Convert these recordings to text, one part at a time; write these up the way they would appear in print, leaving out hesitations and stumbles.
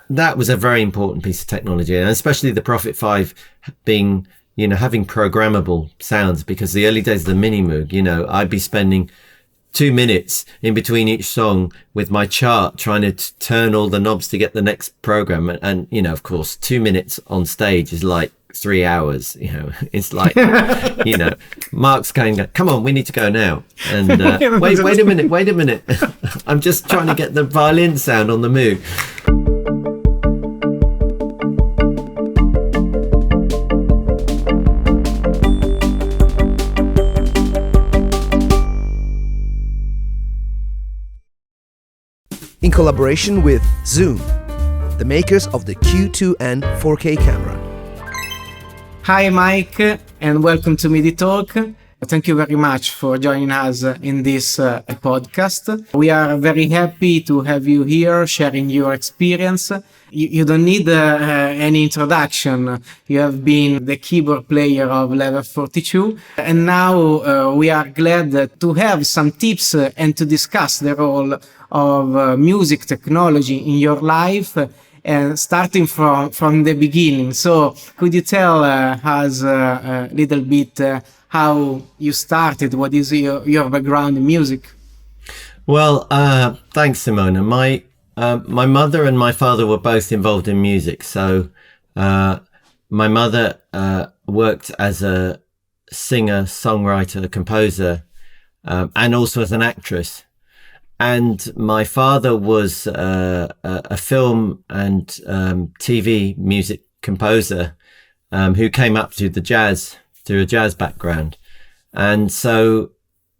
that was a very important piece of technology, and especially the Prophet 5 being, having programmable sounds, because the early days of the Mini Moog, I'd be spending 2 minutes in between each song with my chart trying to turn all the knobs to get the next program. And of course, 2 minutes on stage is like 3 hours. It's like, Mark's going, come on, we need to go now. And wait a minute. I'm just trying to get the violin sound on the Moog. In collaboration with Zoom, the makers of the Q2N 4K camera. Hi Mike, and welcome to MIDI Talk. Thank you very much for joining us in this podcast. We are very happy to have you here sharing your experience. You don't need any introduction. You have been the keyboard player of Level 42, and now we are glad to have some tips and to discuss the role of music technology in your life, and starting from the beginning. So could you tell us a little bit how you started? What is your background in music? Well, thanks, Simone. My mother and my father were both involved in music. So my mother worked as a singer, songwriter, composer, and also as an actress. And my father was a film and TV music composer who came up through a jazz background. And so,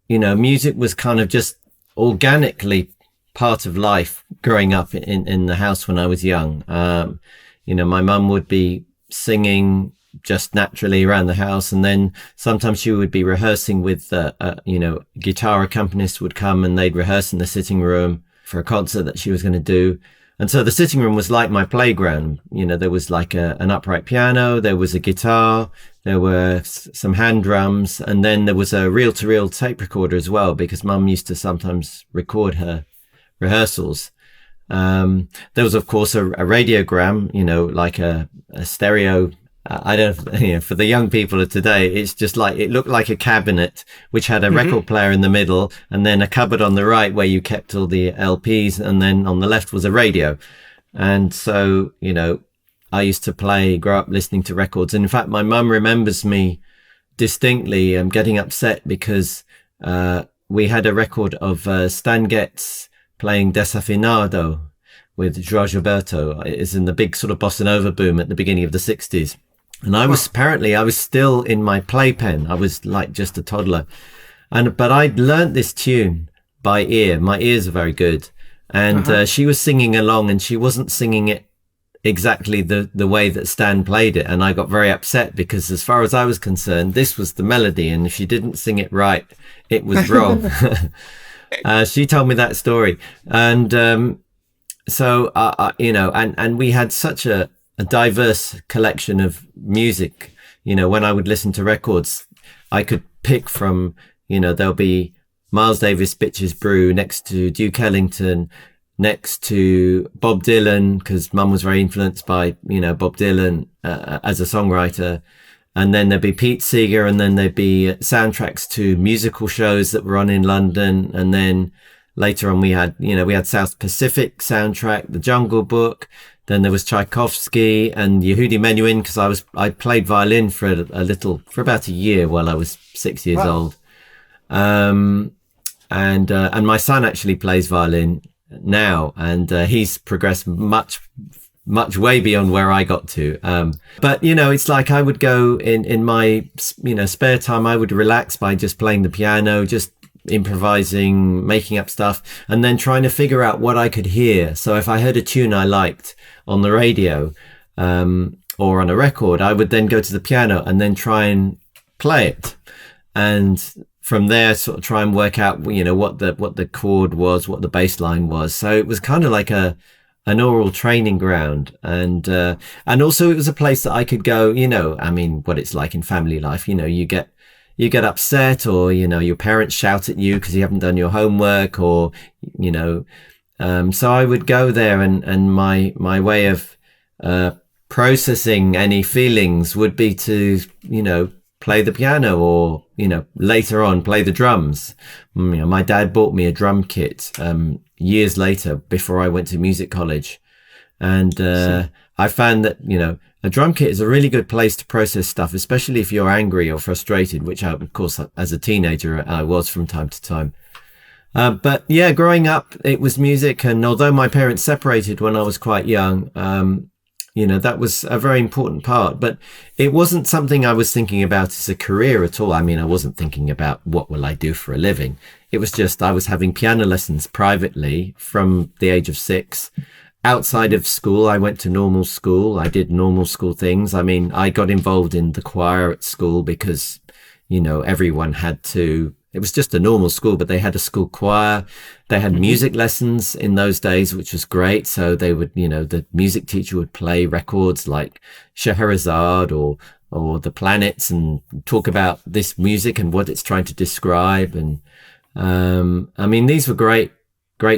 music was kind of just organically part of life growing up in the house when I was young. My mum would be singing just naturally around the house, and then sometimes she would be rehearsing with guitar accompanist would come and they'd rehearse in the sitting room for a concert that she was going to do. And so the sitting room was like my playground. There was like an upright piano, there was a guitar, there were some hand drums, and then there was a reel-to-reel tape recorder as well, because Mum used to sometimes record her rehearsals. There was of course a radiogram, like a stereo. I don't know, for the young people of today, it's just like, it looked like a cabinet, which had a record player in the middle, and then a cupboard on the right where you kept all the LPs, and then on the left was a radio. And so, I used to grow up listening to records. And in fact, my mum remembers me distinctly getting upset because we had a record of Stan Getz playing Desafinado with João Gilberto. It's in the big sort of bossa nova boom at the beginning of the 60s. And I was still in my playpen. I was like just a toddler. But I'd learnt this tune by ear. My ears are very good. And she was singing along, and she wasn't singing it exactly the way that Stan played it. And I got very upset because, as far as I was concerned, this was the melody. And if she didn't sing it right, it was wrong. She told me that story. And so, and we had such a diverse collection of music. When I would listen to records, I could pick from, there'll be Miles Davis, Bitches Brew next to Duke Ellington, next to Bob Dylan, because Mum was very influenced by, Bob Dylan as a songwriter. And then there'd be Pete Seeger, and then there'd be soundtracks to musical shows that were on in London. And then later on we had South Pacific soundtrack, The Jungle Book. Then there was Tchaikovsky and Yehudi Menuhin, because I played violin for about a year while I was 6 years old. And my son actually plays violin now, and he's progressed much way beyond where I got to. But it's like I would go in my spare time, I would relax by just playing the piano, just improvising, making up stuff, and then trying to figure out what I could hear. So if I heard a tune I liked on the radio or on a record, I would then go to the piano and then try and play it, and from there sort of try and work out what the chord was, what the bass line was. So it was kind of like an oral training ground, and also it was a place that I could go, what it's like in family life. You get upset, or your parents shout at you because you haven't done your homework, or So I would go there, and my way of processing any feelings would be to, play the piano, or, later on play the drums. My dad bought me a drum kit years later, before I went to music college. And I found that, a drum kit is a really good place to process stuff, especially if you're angry or frustrated, which of course, as a teenager, I was from time to time. But yeah, growing up, it was music. And although my parents separated when I was quite young, that was a very important part. But it wasn't something I was thinking about as a career at all. I mean, I wasn't thinking about what will I do for a living. It was just I was having piano lessons privately from the age of 6. Outside of school, I went to normal school. I did normal school things. I mean, I got involved in the choir at school because, everyone had to. It was just a normal school, but they had a school choir. They had music lessons in those days, which was great. So they would, the music teacher would play records like Scheherazade or The Planets, and talk about this music and what it's trying to describe. And I mean, these were great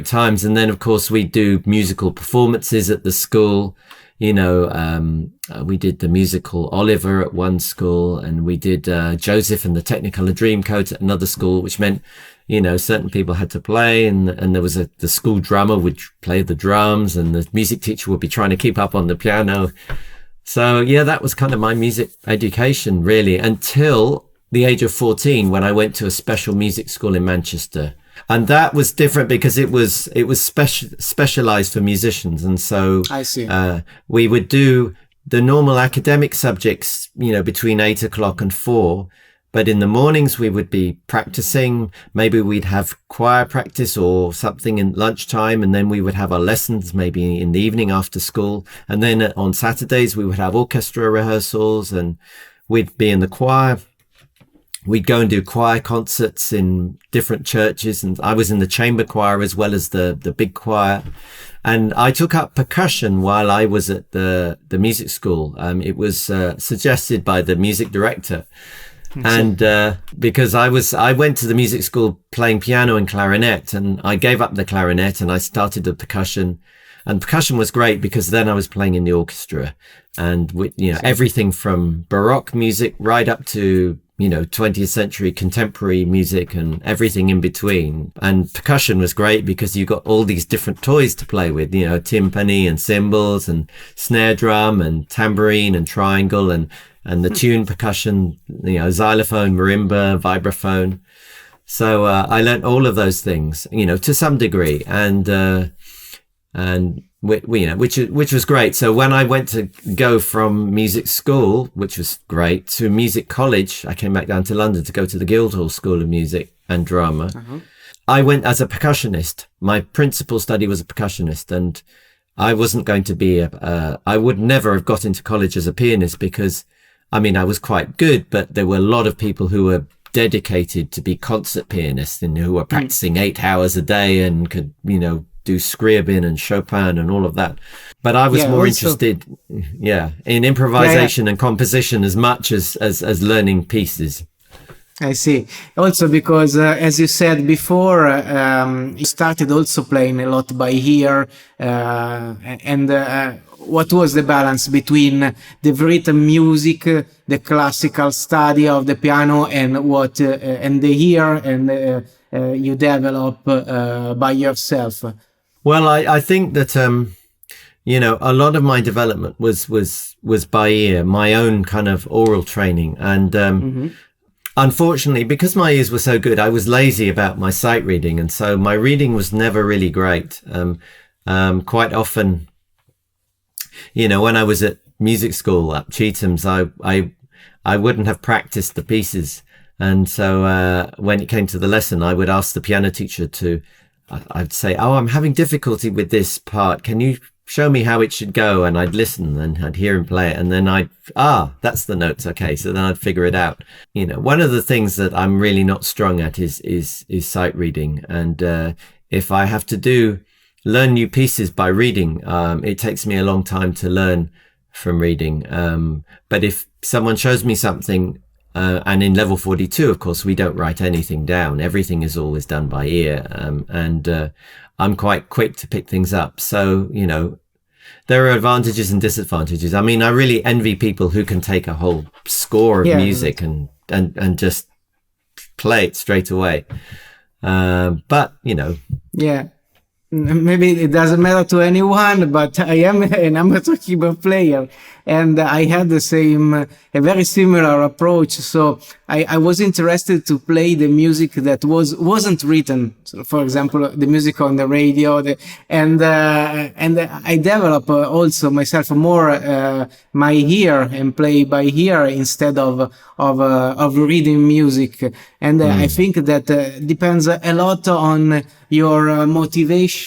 times. And then, of course, we do musical performances at the school. We did the musical Oliver at one school, and we did Joseph and the Technicolor Dreamcoat at another school, which meant, certain people had to play, and there was the school drummer would play the drums, and the music teacher would be trying to keep up on the piano. So yeah, that was kind of my music education, really, until the age of 14, when I went to a special music school in Manchester. And that was different because it was specialized for musicians. And so I see. We would do the normal academic subjects, between 8 o'clock and 4. But in the mornings, we would be practicing. Maybe we'd have choir practice or something in lunchtime. And then we would have our lessons maybe in the evening after school. And then on Saturdays, we would have orchestra rehearsals, and we'd be in the choir. We'd go and do choir concerts in different churches, and I was in the chamber choir as well as the big choir. And I took up percussion while I was at the music school. It was suggested by the music director. And because I went to the music school playing piano and clarinet, and I gave up the clarinet and I started the percussion. And percussion was great because then I was playing in the orchestra, and with, everything from Baroque music right up to 20th century contemporary music and everything in between. And percussion was great because you got all these different toys to play with, timpani and cymbals and snare drum and tambourine and triangle and the tune percussion, xylophone, marimba, vibraphone. So I learned all of those things, to some degree, and which was great. So when I went to go from music school, which was great, to music college, I came back down to London to go to the Guildhall School of Music and Drama. I went as a percussionist. My principal study was a percussionist, and I wasn't going to be I would never have got into college as a pianist because, I mean, I was quite good, but there were a lot of people who were dedicated to be concert pianists and who were practicing 8 hours a day and could, do Scriabin and Chopin and all of that. But I was more interested, in improvisation and composition as much as learning pieces. I see. Also because, as you said before, you started also playing a lot by ear, and what was the balance between the written music, the classical study of the piano, and what and the ear and you develop by yourself? Well, I think that a lot of my development was by ear, my own kind of oral training, and unfortunately, because my ears were so good, I was lazy about my sight reading, and so my reading was never really great. Quite often, when I was at music school at Chetham's, I wouldn't have practiced the pieces, and so when it came to the lesson, I would ask the piano teacher I'd say, "Oh, I'm having difficulty with this part. Can you show me how it should go?" And I'd listen and I'd hear him play it. And then that's the notes. Okay. So then I'd figure it out. One of the things that I'm really not strong at is sight reading. And, if I have to learn new pieces by reading, it takes me a long time to learn from reading. But if someone shows me something, and in level 42, of course, we don't write anything down. Everything is always done by ear. And I'm quite quick to pick things up. So, you know, there are advantages and disadvantages. I mean, I really envy people who can take a whole score of music and just play it straight away. But, you know. Yeah. Maybe it doesn't matter to anyone, but I am an amateur keyboard player, and I had a very similar approach. So I was interested to play the music that wasn't written. So for example, the music on the radio, and I develop also myself more my ear and play by ear instead of reading music. And I think that depends a lot on your motivation.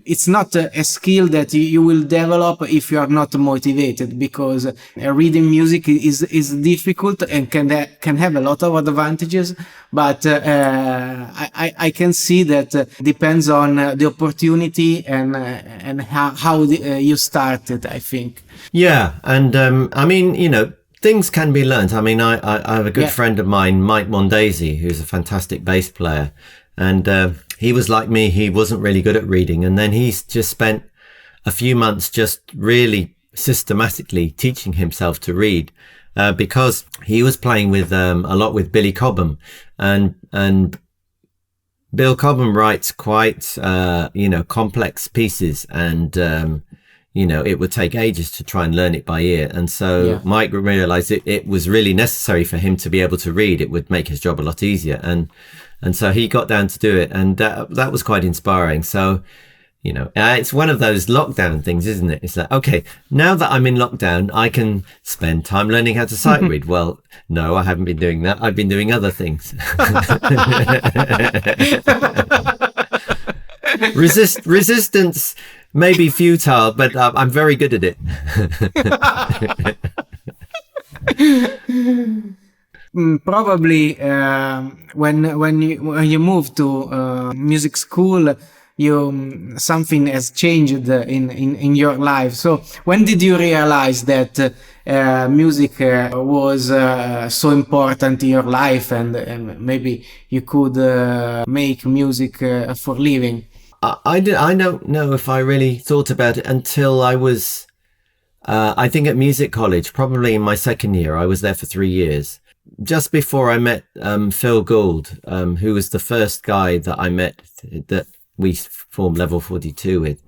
It's not a skill that you will develop if you are not motivated, because reading music is difficult and can have a lot of advantages. But I can see that depends on the opportunity and how you started, I think. Yeah, and I mean, you know, things can be learned. I mean, I have a good friend of mine, Mike Lindup, who's a fantastic bass player, and he was like me. He wasn't really good at reading, and then he's just spent a few months just really systematically teaching himself to read, because he was playing with a lot with Billy Cobham, and Bill Cobham writes quite you know, complex pieces, and you know, it would take ages to try and learn it by ear. And so Mike realized it was really necessary for him to be able to read. It would make his job a lot easier. And so he got down to do it. And that was quite inspiring. So, you know, it's one of those lockdown things, isn't it? It's like, okay, now that I'm in lockdown, I can spend time learning how to sight read. Well, no, I haven't been doing that. I've been doing other things. Resistance may be futile, but I'm very good at it. Probably when you move to music school, something has changed in your life. So when did you realize that music was so important in your life, and maybe you could make music for living? I don't know if I really thought about it until I was, I think, at music college, probably in my second year. I was there for 3 years. Just before I met Phil Gould, who was the first guy that I met that we formed Level 42 with.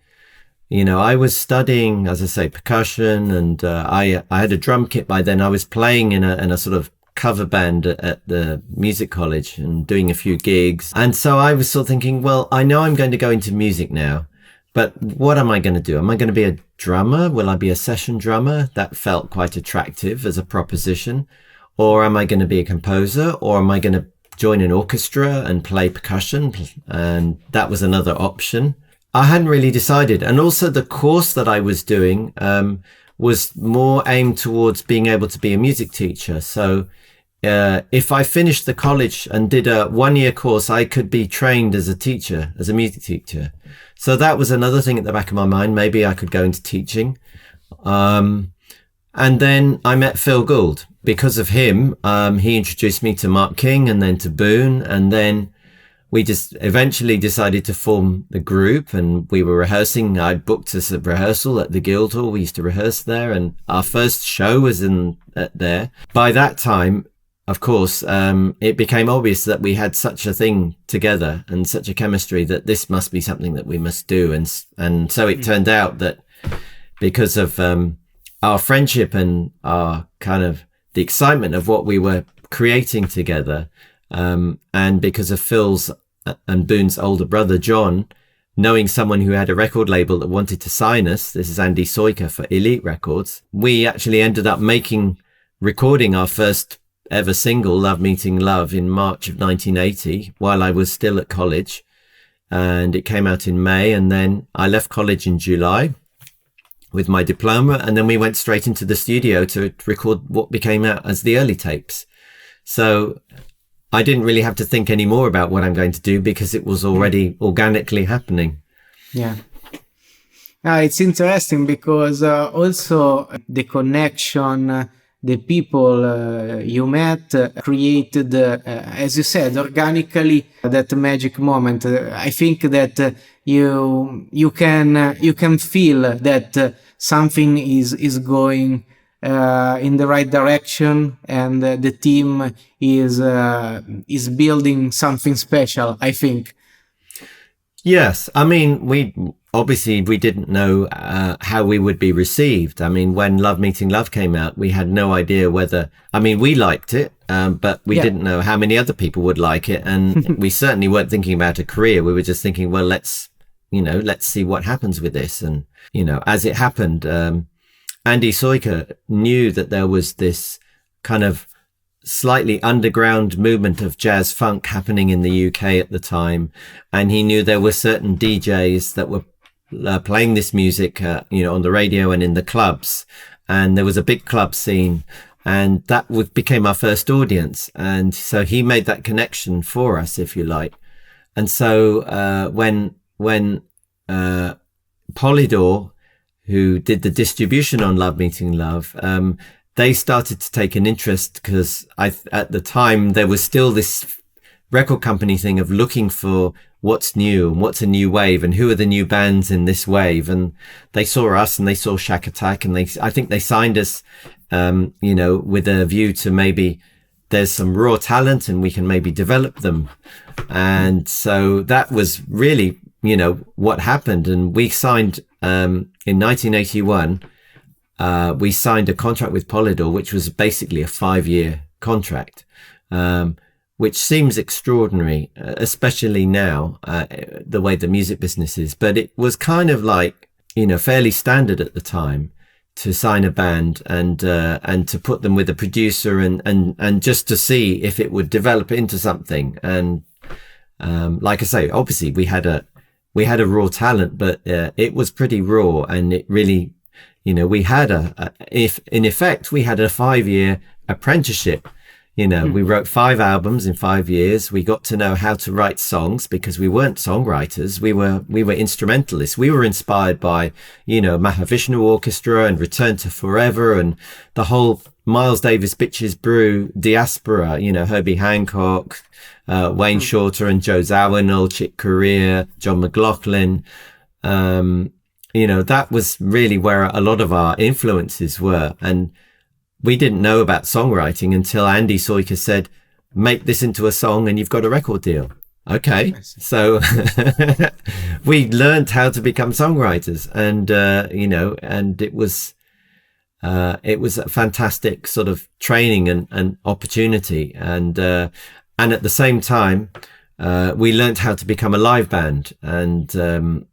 You know, I was studying, as I say, percussion, and I had a drum kit by then. I was playing in a sort of cover band at the music college and doing a few gigs. And so I was sort of thinking, well, I know I'm going to go into music now, but what am I going to do? Am I going to be a drummer? Will I be a session drummer? That felt quite attractive as a proposition. Or am I going to be a composer? Or am I going to join an orchestra and play percussion? And that was another option. I hadn't really decided. And also the course that I was doing was more aimed towards being able to be a music teacher. So if I finished the college and did a 1-year course, I could be trained as a teacher, as a music teacher. So that was another thing at the back of my mind. Maybe I could go into teaching. And then I met Phil Gould. Because of him, he introduced me to Mark King and then to Boone. And then we just eventually decided to form the group, and we were rehearsing. I booked us a rehearsal at the Guildhall. We used to rehearse there, and our first show was there. By that time, of course, it became obvious that we had such a thing together and such a chemistry that this must be something that we must do. And so it turned out that because of our friendship and our kind of the excitement of what we were creating together, and because of Phil's and Boone's older brother, John, knowing someone who had a record label that wanted to sign us, this is Andy Soika for Elite Records, we actually ended up recording our first ever single, Love Meeting Love, in March of 1980 while I was still at college. And it came out in May, and then I left college in July with my diploma, and then we went straight into the studio to record what became out as the early tapes. So I didn't really have to think any more about what I'm going to do because it was already organically happening. Yeah. It's interesting because also the connection the people you met created, as you said, organically that magic moment. I think that you can feel that something is going in the right direction, and the team is building something special, I think. Yes, I mean, we didn't know how we would be received. I mean, when Love Meeting Love came out, we had no idea whether, I mean, we liked it, but we didn't know how many other people would like it. And we certainly weren't thinking about a career. We were just thinking, well, let's see what happens with this. And, as it happened, Andy Soika knew that there was this kind of slightly underground movement of jazz funk happening in the UK at the time, and he knew there were certain DJs that were playing this music on the radio and in the clubs, and there was a big club scene, and that became our first audience. And so he made that connection for us, if you like. And so when Polydor, who did the distribution on Love Meeting Love, they started to take an interest, because at the time there was still this record company thing of looking for what's new and what's a new wave and who are the new bands in this wave. And they saw us and they saw Shack Attack, and I think they signed us, with a view to maybe there's some raw talent and we can maybe develop them. And so that was really, what happened. And we signed, in 1981, we signed a contract with Polydor, which was basically a 5-year contract, which seems extraordinary, especially now, the way the music business is. But it was kind of like, fairly standard at the time to sign a band and to put them with a producer and just to see if it would develop into something. And like I say, obviously we had a raw talent, but it was pretty raw, and it really, we had in effect, we had a 5-year apprenticeship. We wrote 5 albums in 5 years. We got to know how to write songs, because we weren't songwriters. We were instrumentalists. We were inspired by, Mahavishnu Orchestra and Return to Forever and the whole Miles Davis Bitches Brew diaspora, Herbie Hancock, Wayne Shorter and Joe Zawinul, Chick Corea, John McLaughlin. That was really where a lot of our influences were. And we didn't know about songwriting until Andy Soika said, make this into a song and you've got a record deal. Okay. So we learned how to become songwriters, and, and it was a fantastic sort of training and opportunity. And at the same time, we learned how to become a live band. And,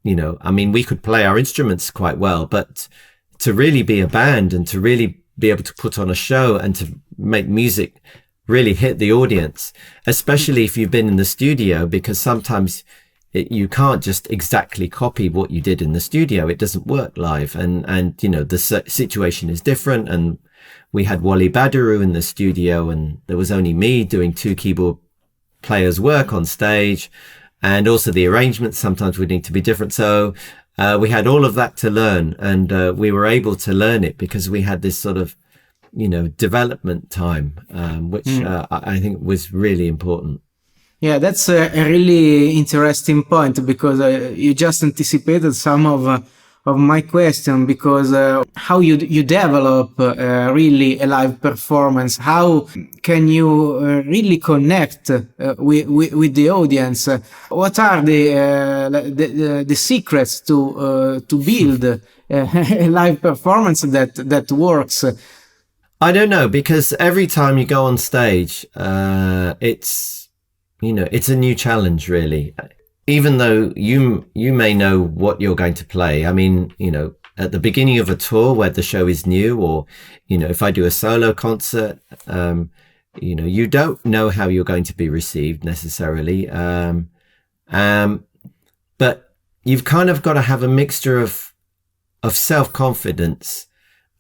we could play our instruments quite well, but to really be a band and to really be able to put on a show and to make music really hit the audience, especially if you've been in the studio, because sometimes you can't just exactly copy what you did in the studio. It doesn't work live. And the situation is different. And we had Wally Badaru in the studio, and there was only me doing 2 keyboard players' work on stage. And also the arrangements sometimes would need to be different. So we had all of that to learn, and we were able to learn it because we had this sort of, development time, which I think was really important. Yeah, that's a really interesting point, because you just anticipated some of my question, because how you develop really a live performance, how can you really connect with the audience? What are the secrets to build a live performance that works? I don't know, because every time you go on stage, it's a new challenge, really. Even though you may know what you're going to play. I mean, at the beginning of a tour where the show is new, or, if I do a solo concert, you don't know how you're going to be received necessarily. But you've kind of got to have a mixture of self-confidence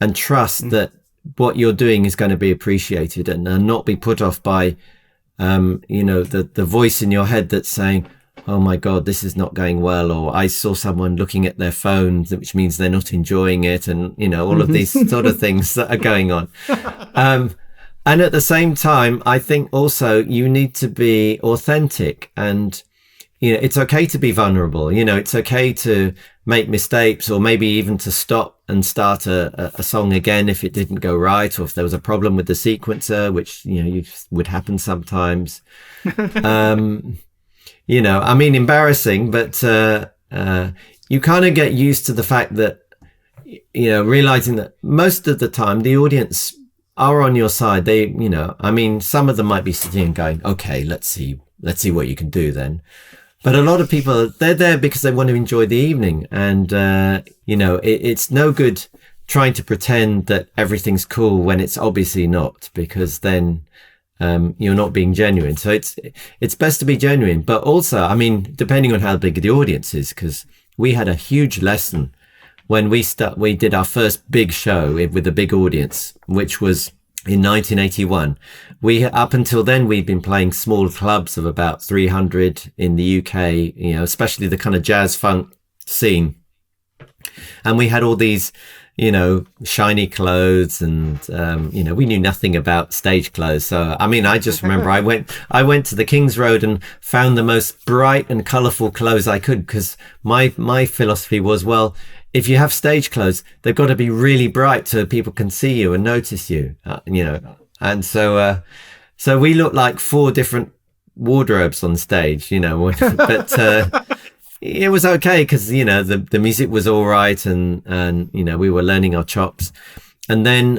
and trust that what you're doing is going to be appreciated, and not be put off by, the voice in your head that's saying, oh my God, this is not going well, or I saw someone looking at their phone, which means they're not enjoying it, and all of these sort of things that are going on. And at the same time, I think also you need to be authentic, and it's okay to be vulnerable. It's okay to make mistakes, or maybe even to stop and start a song again if it didn't go right, or if there was a problem with the sequencer, which would happen sometimes. Embarrassing, but you kind of get used to the fact that realizing that most of the time the audience are on your side. They, some of them might be sitting and going, okay, let's see what you can do then. But a lot of people, they're there because they want to enjoy the evening. And, it's no good trying to pretend that everything's cool when it's obviously not, because then, you're not being genuine. So it's best to be genuine. But also, depending on how big the audience is, because we had a huge lesson when we did our first big show with a big audience, which was in 1981. Up until then, we'd been playing small clubs of about 300 in the UK, especially the kind of jazz funk scene. And we had all these, shiny clothes, and, we knew nothing about stage clothes. So, I just remember I went to the King's Road and found the most bright and colorful clothes I could, because my philosophy was, well, if you have stage clothes, they've got to be really bright so people can see you and notice you, And so we looked like 4 different wardrobes on stage, but it was okay because, the music was all right, and we were learning our chops. And then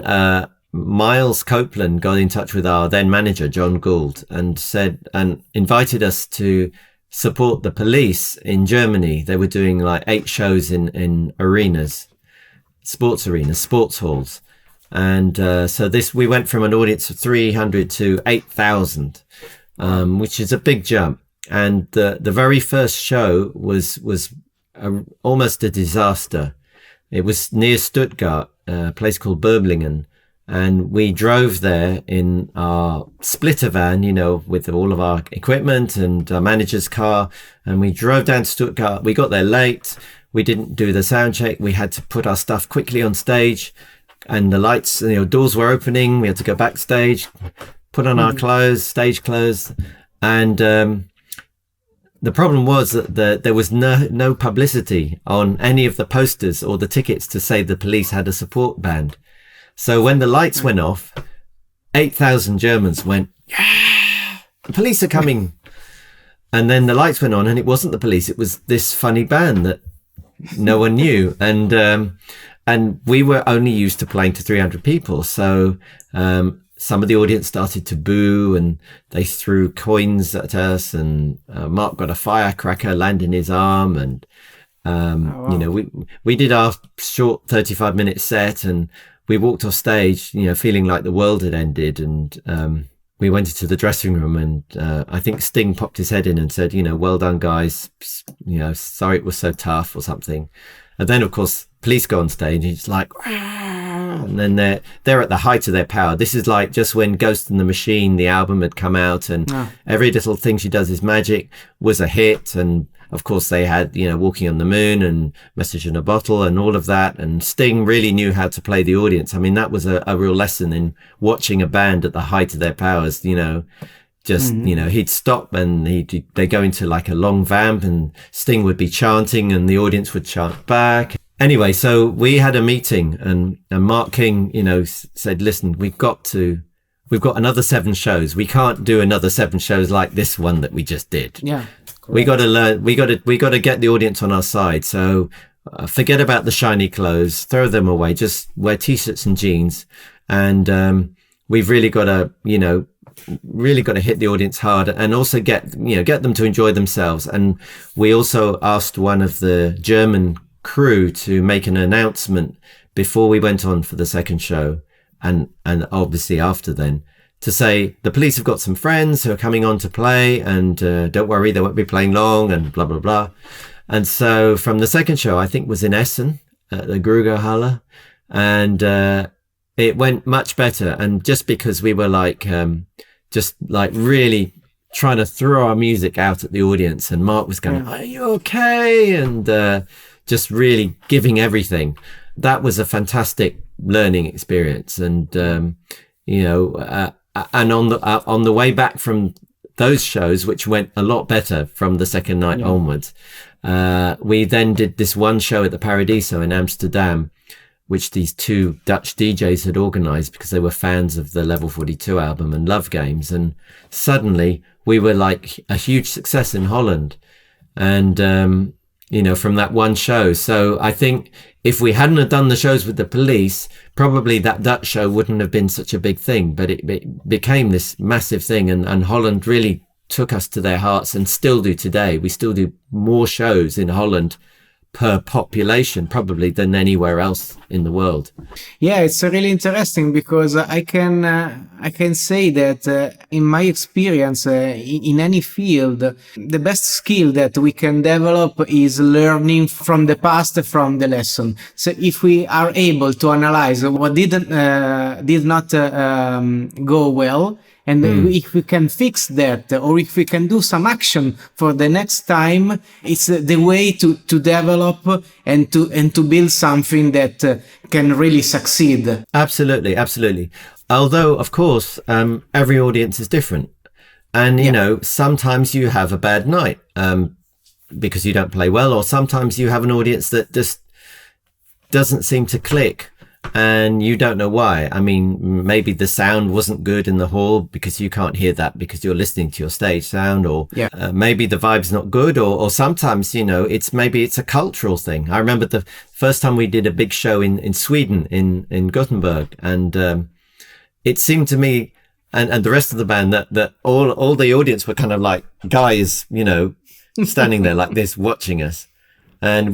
Miles Copeland got in touch with our then manager, John Gould, and invited us to support the Police in Germany. They were doing like 8 shows in arenas, sports halls. And we went from an audience of 300 to 8,000, which is a big jump. And the very first show was almost a disaster. It was near Stuttgart, a place called Böblingen. And we drove there in our splitter van, with all of our equipment and our manager's car. And we drove down to Stuttgart. We got there late. We didn't do the sound check. We had to put our stuff quickly on stage, and the lights, doors were opening. We had to go backstage, put on our clothes, stage clothes. And the problem was that there was no publicity on any of the posters or the tickets to say the Police had a support band. So when the lights went off, 8,000 Germans went, yeah, the Police are coming. And then the lights went on, and it wasn't the Police. It was this funny band that no one knew. And we were only used to playing to 300 people. So some of the audience started to boo, and they threw coins at us. And Mark got a firecracker land in his arm. And, we did our short 35-minute set, and we walked off stage, feeling like the world had ended. And we went into the dressing room, and I think Sting popped his head in and said, well done, guys. Sorry it was so tough, or something. And then, of course, Police go on stage, and it's like, and then they're at the height of their power. This is like just when Ghost in the Machine, the album, had come out, and Every Little Thing She Does Is Magic was a hit. And of course, they had, Walking on the Moon and Message in a Bottle and all of that. And Sting really knew how to play the audience. That was a real lesson in watching a band at the height of their powers, he'd stop, and they'd go into like a long vamp, and Sting would be chanting, and the audience would chant back. Anyway, so we had a meeting, and Mark King, said, listen, we've got another 7 shows. We can't do another 7 shows like this one that we just did. Yeah. We got to learn. We got to get the audience on our side. So forget about the shiny clothes. Throw them away. Just wear t-shirts and jeans. And we've really got to, hit the audience hard, and also get them to enjoy themselves. And we also asked one of the German crew to make an announcement before we went on for the second show, and obviously after then, to say the Police have got some friends who are coming on to play, and don't worry, they won't be playing long, and blah, blah, blah. And so from the second show, I think was in Essen at the Grugerhalle, and it went much better. And just because we were really trying to throw our music out at the audience, and Mark was going, are you okay? And just really giving everything. That was a fantastic learning experience. And and on the way back from those shows, which went a lot better from the second night onwards, we then did this one show at the Paradiso in Amsterdam, which these two Dutch DJs had organized because they were fans of the Level 42 album and love games. And suddenly we were like a huge success in Holland. And, from that one show. So I think if we hadn't have done the shows with the Police, probably that Dutch show wouldn't have been such a big thing, but it became this massive thing. And Holland really took us to their hearts and still do today. We still do more shows in Holland per population probably than anywhere else in the world. Yeah, it's really interesting because I can say that in my experience in any field, the best skill that we can develop is learning from the past, from the lesson. So if we are able to analyze what did not go well, and if we can fix that, or if we can do some action for the next time, it's the way to develop and to build something that can really succeed. Absolutely, absolutely. Although, of course, every audience is different. And, sometimes you have a bad night because you don't play well, or sometimes you have an audience that just doesn't seem to click. And you don't know why. I mean, maybe the sound wasn't good in the hall because you can't hear that because you're listening to your stage sound, or maybe the vibe's not good, or sometimes, it's a cultural thing. I remember the first time we did a big show in Sweden, in Gothenburg, and it seemed to me and the rest of the band that all the audience were kind of like guys, standing there like this watching us. And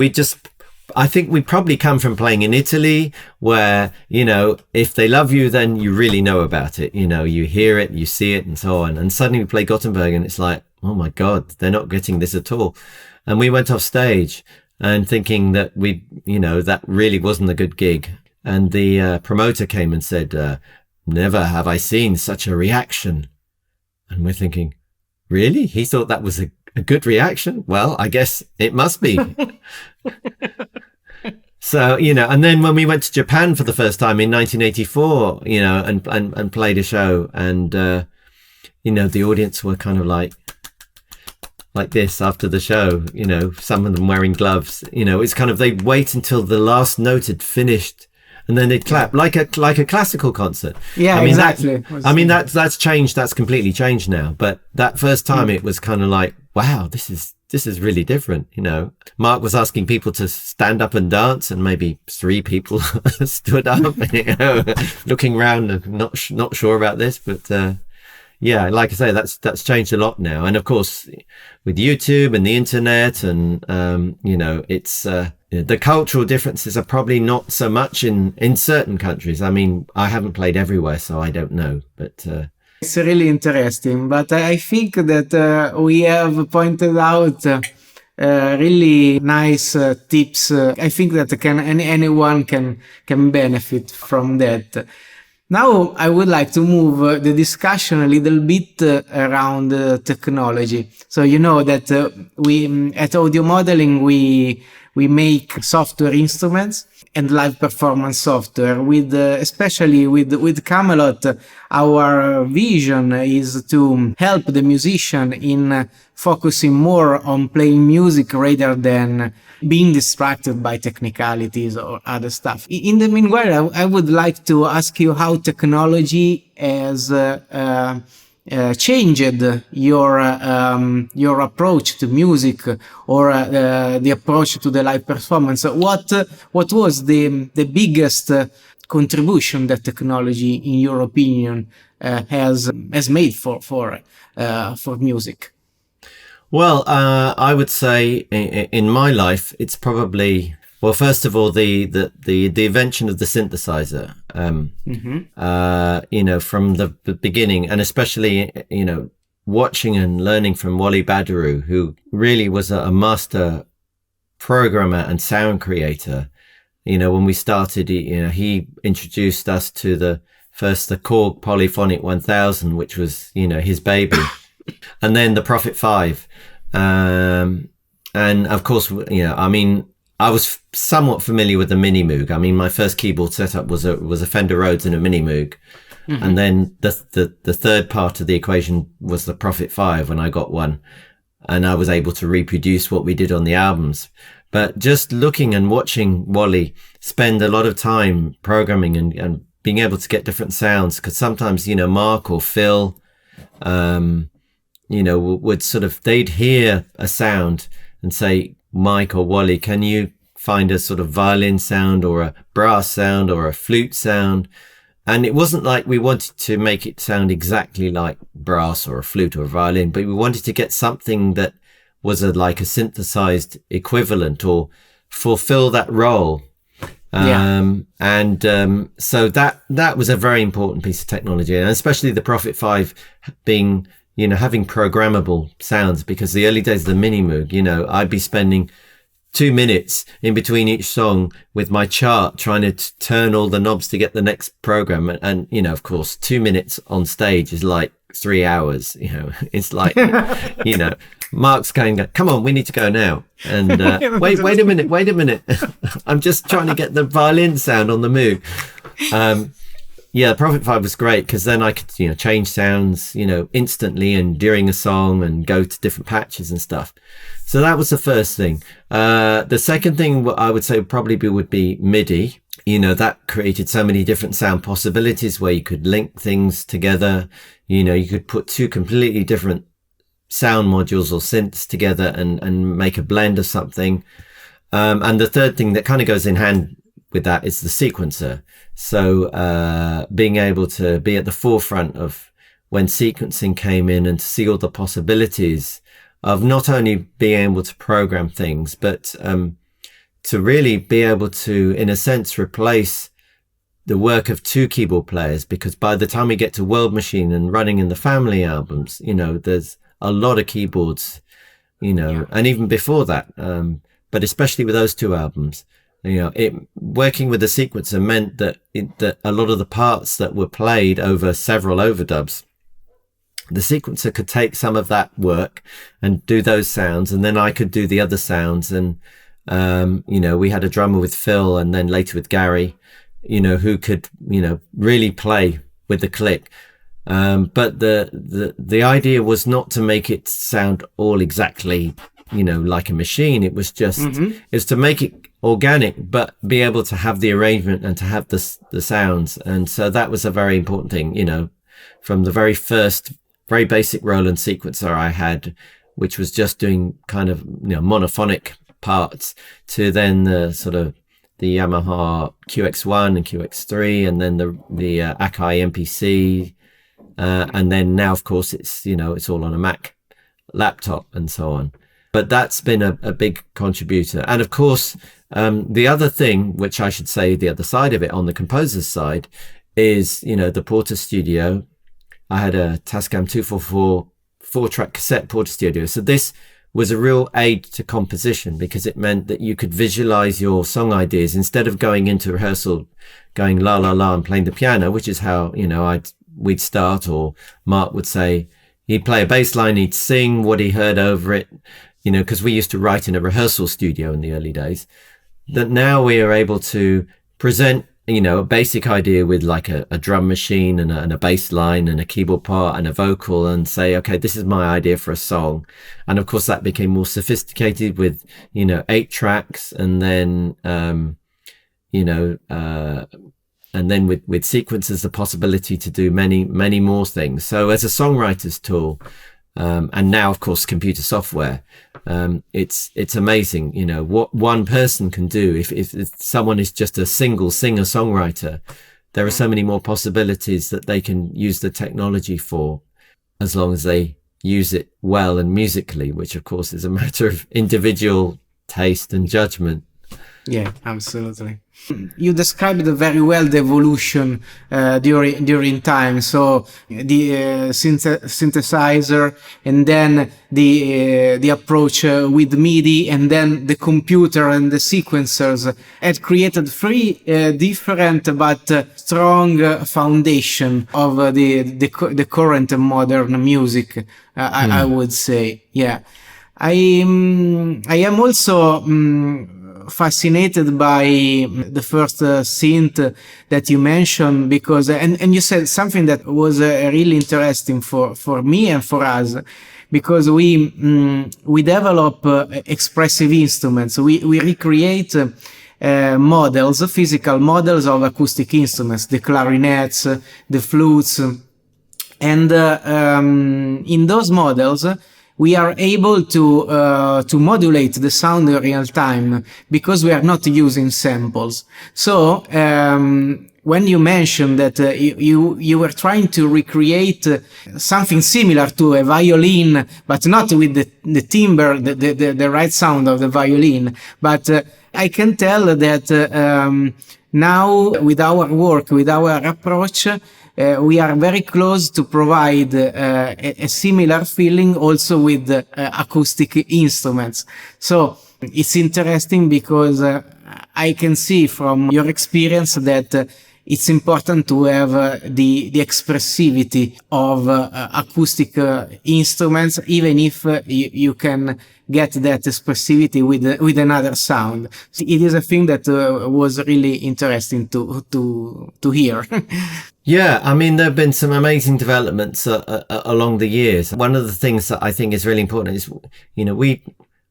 I think we probably come from playing in Italy where, if they love you, then you really know about it. You hear it, you see it and so on. And suddenly we play Gothenburg and it's like, oh my God, they're not getting this at all. And we went off stage and thinking that that really wasn't a good gig. And the promoter came and said, never have I seen such a reaction. And we're thinking, really? He thought that was a good reaction? Well, I guess it must be. So, and then when we went to Japan for the first time in 1984, and played a show, and, the audience were kind of like this after the show, some of them wearing gloves, it's kind of, they'd wait until the last note had finished and then they'd clap like a classical concert. Yeah, exactly. That's changed. That's completely changed now. But that first time it was kind of like, wow, this is really different. Mark was asking people to stand up and dance, and maybe 3 people stood up, looking around and not sure about this. But yeah, like I say, that's changed a lot now. And of course, with YouTube and the internet, and it's the cultural differences are probably not so much in certain countries. I mean, I haven't played everywhere, so I don't know. But it's really interesting. But I think that we have pointed out really nice tips. I think that anyone can benefit from that. Now I would like to move the discussion a little bit around technology. So that we at Audio Modeling we make software instruments and live performance software. Especially with Camelot, our vision is to help the musician in focusing more on playing music rather than being distracted by technicalities or other stuff. In the meanwhile, I would like to ask you how technology has changed your approach to music, or the approach to the live performance. What was the biggest contribution that technology, in your opinion, has made for music? Well, I would say in my life, it's probably, well, first of all, the invention of the synthesizer, from the beginning, and especially, watching and learning from Wally Badarou, who really was a master programmer and sound creator. When we started, he introduced us to the Korg Polyphonic 1000, which was, his baby. And then the Prophet 5. And of course, I was somewhat familiar with the Mini Moog. I mean, my first keyboard setup was a Fender Rhodes and a Mini Moog. And then the third part of the equation was the Prophet 5 when I got one, and I was able to reproduce what we did on the albums. But just looking and watching Wally spend a lot of time programming and being able to get different sounds, because sometimes, you know, Mark or Phil, you know, would sort of, they'd hear a sound and say, Mike or Wally, can you find a sort of violin sound or a brass sound or a flute sound? And it wasn't like we wanted to make it sound exactly like brass or a flute or a violin, but we wanted to get something that was like a synthesized equivalent or fulfill that role. So that was a very important piece of technology, and especially the Prophet 5 being, you know, having programmable sounds, because the early days of the Mini Moog, you know, I'd be spending 2 minutes in between each song with my chart trying to turn all the knobs to get the next program. And, you know, of course, 2 minutes on stage is like 3 hours, you know, it's like, you know, Mark's going, come on, we need to go now. And wait a minute. I'm just trying to get the violin sound on the Moog. Yeah, Prophet 5 was great because then I could, you know, change sounds, you know, instantly and during a song and go to different patches and stuff. So that was the first thing. The second thing I would say would be MIDI. You know, that created so many different sound possibilities where you could link things together. You know, you could put two completely different sound modules or synths together and make a blend of something. And the third thing that kind of goes in hand with that is the sequencer. So being able to be at the forefront of when sequencing came in and to see all the possibilities of not only being able to program things, but to really be able to, in a sense, replace the work of two keyboard players, because by the time we get to World Machine and Running in the Family albums, you know, there's a lot of keyboards, you know, and even before that, but especially with those two albums, you know, working with the sequencer meant that that a lot of the parts that were played over several overdubs, the sequencer could take some of that work and do those sounds, and then I could do the other sounds. And you know, we had a drummer with Phil, and then later with Gary, you know, who could, you know, really play with the click. But the idea was not to make it sound all exactly, you know, like a machine. It was just is to make it organic, but be able to have the arrangement and to have the sounds. And so that was a very important thing, you know, from the very first, very basic Roland sequencer I had, which was just doing kind of, you know, monophonic parts, to then the sort of the Yamaha QX1 and QX3, and then the Akai MPC, and then now, of course, it's, you know, it's all on a Mac laptop and so on. But that's been a big contributor. And of course, the other thing, which I should say, the other side of it on the composer's side, is, you know, the Porter Studio. I had a Tascam 244 4-track cassette Porter Studio. So this was a real aid to composition, because it meant that you could visualize your song ideas instead of going into rehearsal, going la la la and playing the piano, which is how, you know, we'd start, or Mark would say, he'd play a bass line, he'd sing what he heard over it, you know, because we used to write in a rehearsal studio in the early days. That now we are able to present, you know, a basic idea with like a drum machine and a bass line and a keyboard part and a vocal, and say, okay, this is my idea for a song. And of course that became more sophisticated with, you know, 8 tracks, and then, you know, and then with sequencers, the possibility to do many, many more things. So as a songwriter's tool, and now of course computer software, it's amazing, you know, what one person can do. If someone is just a single singer songwriter, there are so many more possibilities that they can use the technology for, as long as they use it well and musically, which of course is a matter of individual taste and judgment. Yeah, absolutely. You described very well the evolution during time. So the synthesizer, and then the approach with MIDI, and then the computer and the sequencers had created 3 different but strong foundation of the current modern music. I would say, yeah. I am also fascinated by the first synth that you mentioned, because and you said something that was really interesting for me and for us, because we develop expressive instruments. We recreate models, physical models of acoustic instruments, the clarinets, the flutes, and in those models we are able to modulate the sound in real time, because we are not using samples. So when you mentioned that you were trying to recreate something similar to a violin, but not with the timbre, the right sound of the violin, but I can tell that now with our work, with our approach, we are very close to provide a similar feeling also with acoustic instruments. So it's interesting, because I can see from your experience that it's important to have the expressivity of acoustic instruments, even if you can get that expressivity with another sound. It is a thing that was really interesting to hear. Yeah, I mean, there have been some amazing developments along the years. One of the things that I think is really important is,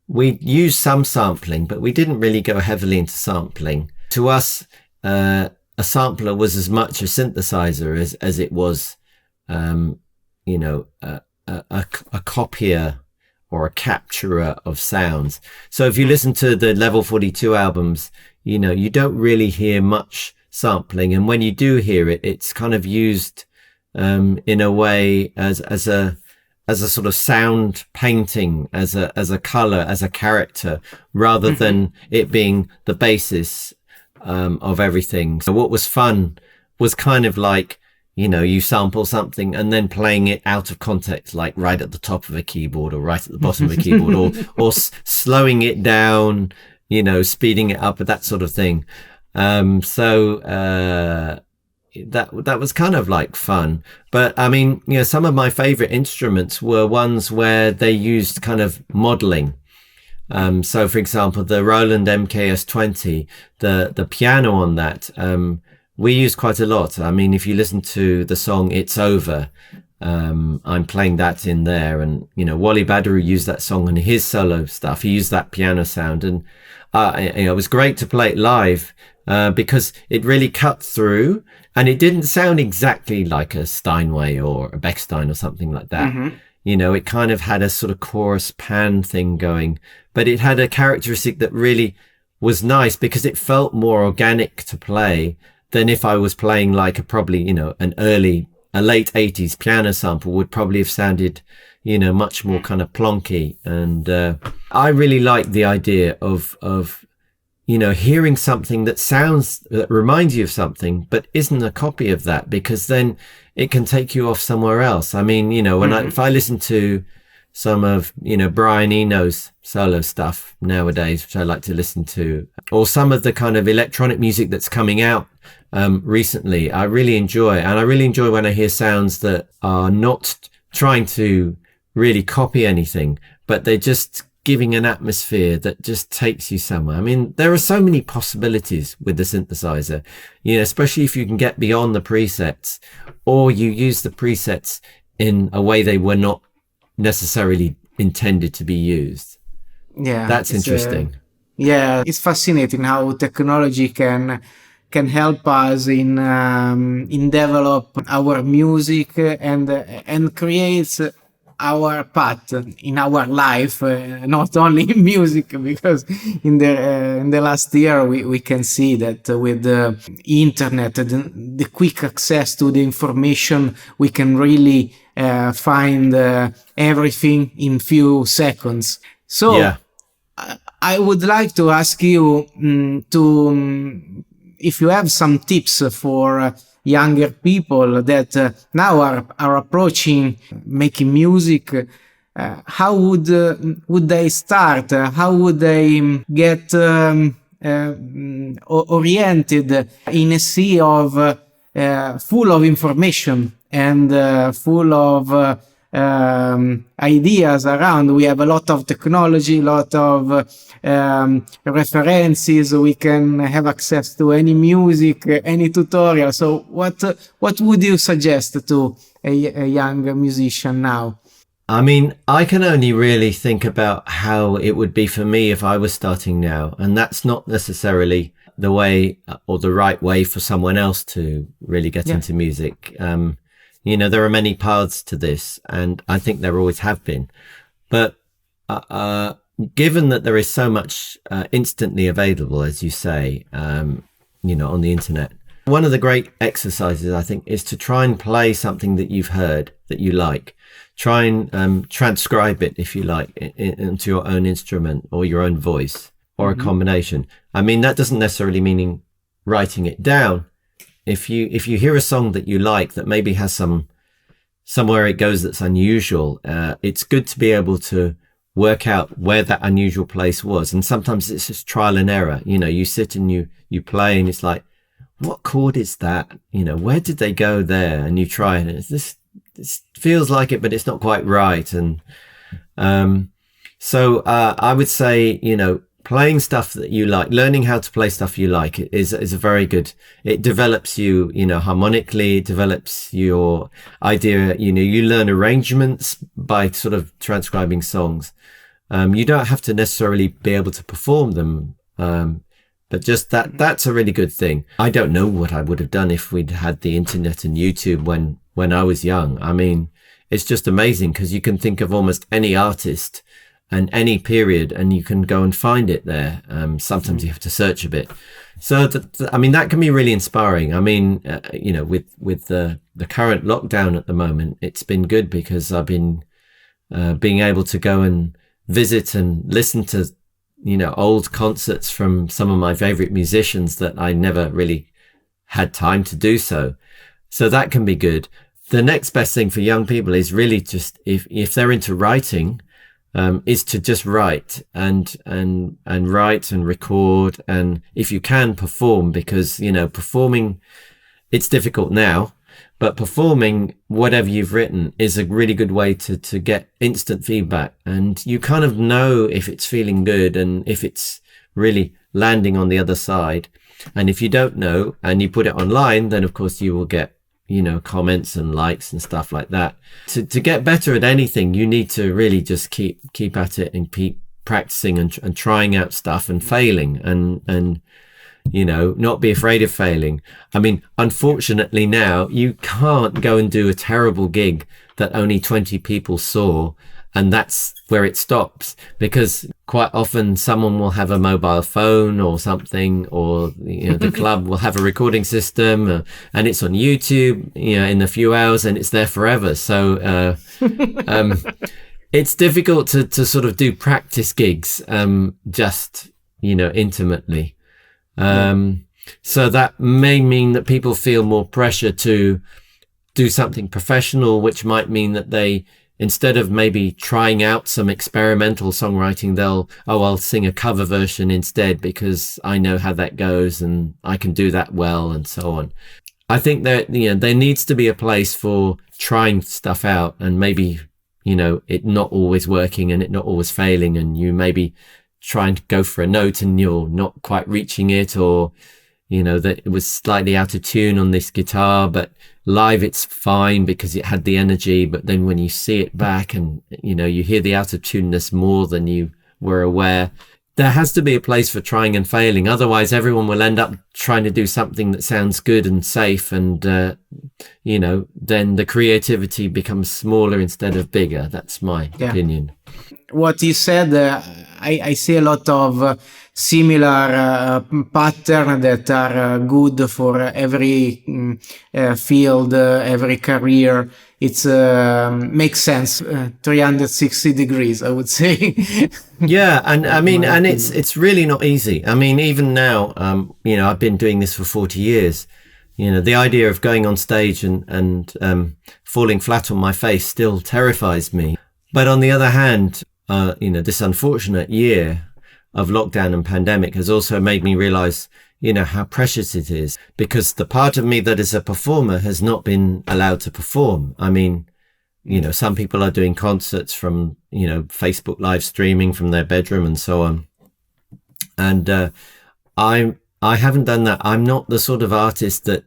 we use some sampling, but we didn't really go heavily into sampling. To us, a sampler was as much a synthesizer as it was, a copier or a capturer of sounds. So if you listen to the Level 42 albums, you don't really hear much sampling, and when you do hear it, it's kind of used in a way as a sort of sound painting, as a color, as a character, rather than it being the basis of everything. So what was fun was kind of like, you sample something and then playing it out of context, like right at the top of a keyboard or right at the bottom of a keyboard, or slowing it down, speeding it up, that sort of thing. So that was kind of like fun. But I mean, some of my favorite instruments were ones where they used kind of modeling. So for example, the Roland MKS-20, the piano on that, we use quite a lot. I mean, if you listen to the song It's Over, I'm playing that in there, and Wally Badaru used that song in his solo stuff. He used that piano sound, and it was great to play it live, because it really cut through, and it didn't sound exactly like a Steinway or a Bechstein or something like that. It kind of had a sort of chorus pan thing going, but it had a characteristic that really was nice, because it felt more organic to play than if I was playing like a late 80s piano sample would probably have sounded, much more kind of plonky. And I really like the idea of hearing something that reminds you of something, but isn't a copy of that, because then it can take you off somewhere else. I mean, if I listen to some of, Brian Eno's solo stuff nowadays, which I like to listen to, or some of the kind of electronic music that's coming out recently, I really enjoy. And I really enjoy when I hear sounds that are not trying to really copy anything, but they're just giving an atmosphere that just takes you somewhere. I mean, there are so many possibilities with the synthesizer, especially if you can get beyond the presets, or you use the presets in a way they were not necessarily intended to be used. Yeah, that's interesting. It's fascinating how technology can help us in develop our music and creates our path in our life, not only in music, because in the last year we can see that with the internet, the quick access to the information, we can really find everything in few seconds. So yeah. I would like to ask you if you have some tips for younger people that now are approaching making music. How would they start? How would they get oriented in a sea of full of information and full of ideas around. We have a lot of technology, a lot of references. We can have access to any music, any tutorial. So what would you suggest to a young musician now? I mean, I can only really think about how it would be for me if I was starting now. And that's not necessarily the way or the right way for someone else to really get into music. There are many paths to this, and I think there always have been. But given that there is so much instantly available, as you say, on the internet, one of the great exercises, I think, is to try and play something that you've heard that you like. Try and transcribe it, if you like, into your own instrument or your own voice, or a combination. I mean, that doesn't necessarily mean writing it down. If you hear a song that you like that maybe has somewhere it goes that's unusual, it's good to be able to work out where that unusual place was. And sometimes it's just trial and error. You sit and you play, and it's like, what chord is that? Where did they go there? And you try, and this feels like it, but it's not quite right. And so I would say, playing stuff that you like, learning how to play stuff you like is a very good, it develops you, harmonically, it develops your idea, you learn arrangements by sort of transcribing songs. You don't have to necessarily be able to perform them, but just that's a really good thing. I don't know what I would have done if we'd had the internet and YouTube when I was young. I mean, it's just amazing because you can think of almost any artist and any period, and you can go and find it there. Sometimes you have to search a bit. So, that can be really inspiring. I mean, with the current lockdown at the moment, it's been good because I've been being able to go and visit and listen to, old concerts from some of my favorite musicians that I never really had time to do so. So that can be good. The next best thing for young people is really just, if they're into writing, is to just write and write and record, and if you can perform, because performing, it's difficult now, but performing whatever you've written is a really good way to get instant feedback, and you kind of know if it's feeling good and if it's really landing on the other side. And if you don't know and you put it online, then of course you will get comments and likes and stuff like that. To get better at anything, you need to really just keep at it and keep practicing and trying out stuff and failing and not be afraid of failing. I mean, unfortunately now you can't go and do a terrible gig that only 20 people saw and that's where it stops, because quite often someone will have a mobile phone or something, or the club will have a recording system, and it's on YouTube in a few hours and it's there forever. So it's difficult to sort of do practice gigs just intimately. So that may mean that people feel more pressure to do something professional, which might mean that they, instead of maybe trying out some experimental songwriting, I'll sing a cover version instead because I know how that goes and I can do that well, and so on. I think that there needs to be a place for trying stuff out, and maybe it not always working and it not always failing, and you maybe trying to go for a note and you're not quite reaching it, or that it was slightly out of tune on this guitar, but live it's fine because it had the energy. But then when you see it back and you hear the out of tuneness more than you were aware, there has to be a place for trying and failing. Otherwise everyone will end up trying to do something that sounds good and safe, and then the creativity becomes smaller instead of bigger. That's my opinion. What you said, I see a lot of similar pattern that are good for every field, every career. It's makes sense, 360 degrees, I would say. Yeah, and I mean, and it's really not easy. I mean, even now, I've been doing this for 40 years. The idea of going on stage and falling flat on my face still terrifies me. But on the other hand, this unfortunate year of lockdown and pandemic has also made me realize, how precious it is, because the part of me that is a performer has not been allowed to perform. I mean, some people are doing concerts from, Facebook live streaming from their bedroom and so on. And I haven't done that. I'm not the sort of artist that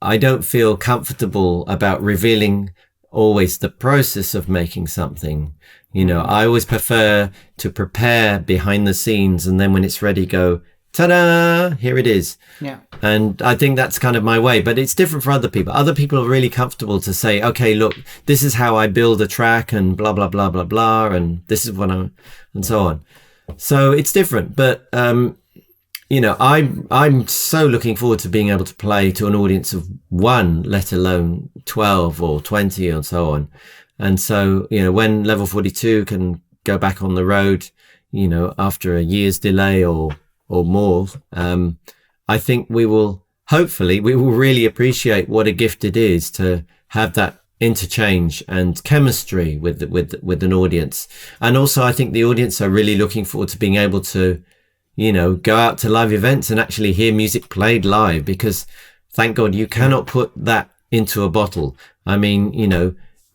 I don't feel comfortable about revealing always the process of making something. I always prefer to prepare behind the scenes, and then when it's ready, go, ta-da, here it is. Yeah. And I think that's kind of my way, but it's different for other people. Other people are really comfortable to say, okay, look, this is how I build a track and blah, blah, blah, blah, blah. And this is what and so on. So it's different, but, I'm so looking forward to being able to play to an audience of 1, let alone 12 or 20 and so on. And so, when Level 42 can go back on the road, after a year's delay or more, I think we will really appreciate what a gift it is to have that interchange and chemistry with an audience. And also I think the audience are really looking forward to being able to, go out to live events and actually hear music played live, because thank God you cannot put that into a bottle. I mean,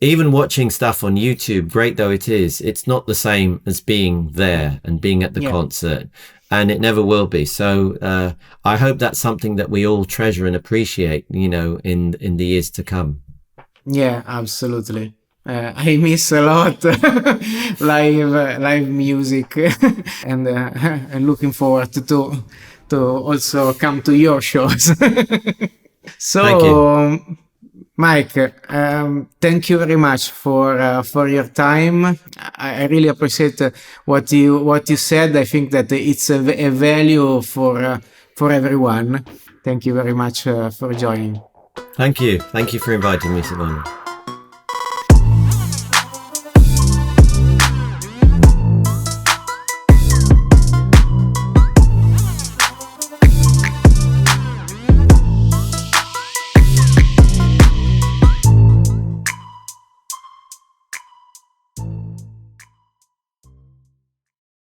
even watching stuff on YouTube, great though it is, it's not the same as being there and being at the concert, and it never will be. So I hope that's something that we all treasure and appreciate, in the years to come. Yeah, absolutely. I miss a lot live music, and I'm looking forward to also come to your shows. So, thank you. Mike, thank you very much for your time. I really appreciate what you said. I think that it's a value for everyone. Thank you very much for joining. Thank you for inviting me, Simone.